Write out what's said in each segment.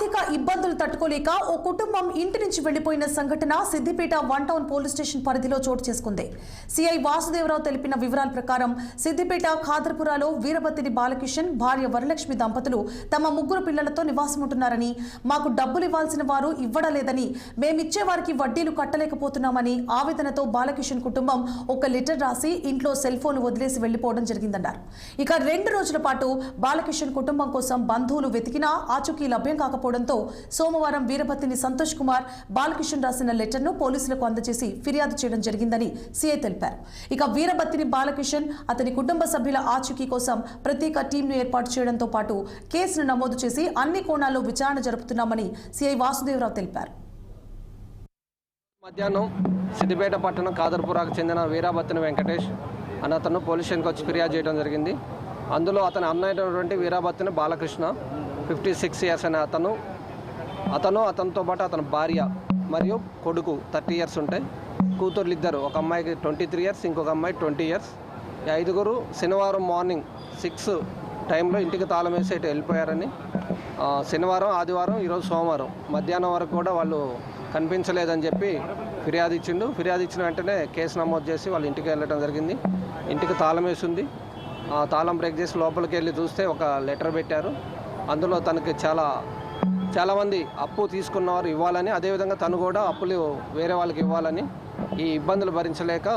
ఆర్థిక ఇబ్బందులు తట్టుకోలేక ఓ కుటుంబం ఇంటి నుంచి వెళ్లిపోయిన సంఘటన సిద్దిపేట 1 టౌన్ పోలీస్ స్టేషన్ పరిధిలో చోటు చేసుకుంది. సిఐ వాసుదేవరావు తెలిపిన వివరాల ప్రకారం సిద్దిపేట ఖాదర్పురాలో వీరబత్తిని బాలకిషన్ భార్య వరలక్ష్మి దంపతులు తమ 3 పిల్లలతో నివాసముంటున్నారని, మాకు డబ్బులు ఇవ్వాల్సిన వారు ఇవ్వడలేదని, మేమిచ్చే వారికి వడ్డీలు కట్టలేకపోతున్నామని ఆవేదనతో బాలకిషన్ కుటుంబం ఒక లెటర్ రాసి ఇంట్లో సెల్ ఫోన్ వదిలేసి వెళ్లిపోవడం జరిగిందన్నారు. ఇక 2 రోజుల పాటు బాలకిషన్ కుటుంబం కోసం బంధువులు వెతికినా ఆచూకీ లభ్యం కాకపోవడంతో సోమవారం వీరభత్తిని సంతోష్ కుమార్ బాలకిషన్ రాసిన లెటర్ను పోలీసులకు అందజేసి ఫిర్యాదు చేయడం జరిగిందని సీఐ తెలిపారు. ఇక వీరభత్తిని బాలకిషన్ అతని కుటుంబ సభ్యుల ఆచూకీ కోసం ప్రత్యేక టీంను ఏర్పాటు చేయడంతో పాటు కేసును నమోదు చేసి అన్ని కోణాల్లో విచారణ జరుపుతున్నామని సీఐ వాసుదేవరావు తెలిపారు. మధ్యాహ్నం సిద్దిపేట పట్టణం ఖాదర్పురాకు చెందిన వీరభత్తిని వెంకటేష్ అని అతను పోలీస్ స్టేషన్కి వచ్చి ఫిర్యాదు చేయడం జరిగింది. అందులో అతని అన్నైనటువంటి వీరభత్తిని బాలకృష్ణ 56 ఇయర్స్ అనే అతనితో పాటు అతని భార్య మరియు కొడుకు 30 ఇయర్స్ ఉంటాయి. కూతుర్లు ఇద్దరు, ఒక అమ్మాయికి 23 ఇయర్స్, ఇంకొక అమ్మాయి 20 ఇయర్స్. ఈ 5గురు శనివారం మార్నింగ్ 6 టైంలో ఇంటికి తాళం వేసి ఇటు వెళ్ళిపోయారని, శనివారం, ఆదివారం, ఈరోజు సోమవారం మధ్యాహ్నం వరకు కూడా వాళ్ళు కనిపించలేదని చెప్పి ఫిర్యాదు ఇచ్చిన వెంటనే కేసు నమోదు చేసి వాళ్ళ ఇంటికి వెళ్ళడం జరిగింది. ఇంటికి తాళం వేసి ఉంది. తాళం బ్రేక్ చేసి లోపలికి వెళ్ళి చూస్తే ఒక లెటర్ పెట్టారు. అందులో తనకి చాలామంది అప్పు తీసుకున్నవారు ఇవ్వాలని, అదేవిధంగా తను కూడా అప్పులు వేరే వాళ్ళకి ఇవ్వాలని, ఈ ఇబ్బందులు భరించలేక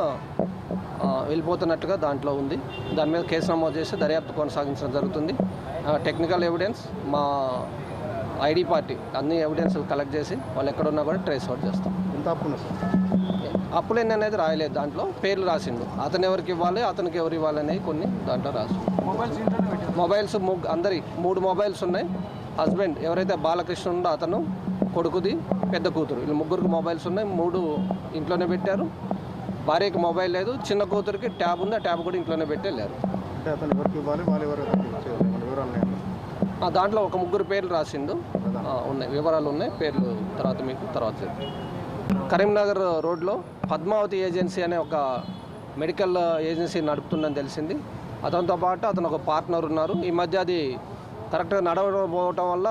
వెళ్ళిపోతున్నట్టుగా దాంట్లో ఉంది. దాని మీద కేసు నమోదు చేసి దర్యాప్తు కొనసాగించడం జరుగుతుంది. టెక్నికల్ ఎవిడెన్స్, మా ఐడి పార్టీ అన్ని ఎవిడెన్స్ కలెక్ట్ చేసి వాళ్ళు ఎక్కడున్నా కూడా ట్రేస్ అవుట్ చేస్తాం. అప్పులు ఎన్ని అనేది రాయలేదు, దాంట్లో పేర్లు రాసిండు. అతను ఎవరికి ఇవ్వాలి, అతనికి ఎవరు ఇవ్వాలి అనేది కొన్ని దాంట్లో రాసి. మొబైల్స్ అందరి 3 మొబైల్స్ ఉన్నాయి. హస్బెండ్ ఎవరైతే బాలకృష్ణ ఉందో అతను, కొడుకుది, పెద్ద కూతురు, వీళ్ళు 3కి మొబైల్స్ ఉన్నాయి. 3 ఇంట్లోనే పెట్టారు. భార్యకి మొబైల్ లేదు. చిన్న కూతురికి ట్యాబ్ ఉంది, ఆ ట్యాబ్ కూడా ఇంట్లోనే పెట్టేళ్ళారు. దాంట్లో ఒక 3 పేర్లు రాసిండు, ఉన్నాయి, వివరాలు ఉన్నాయి. పేర్లు తర్వాత కరీంనగర్ రోడ్లో పద్మావతి ఏజెన్సీ అనే ఒక మెడికల్ ఏజెన్సీ నడుపుతుందని తెలిసింది. అతనితో పాటు అతను ఒక పార్ట్నర్ ఉన్నారు. ఈ మధ్య అది కరెక్ట్గా నడవకపోవటం వల్ల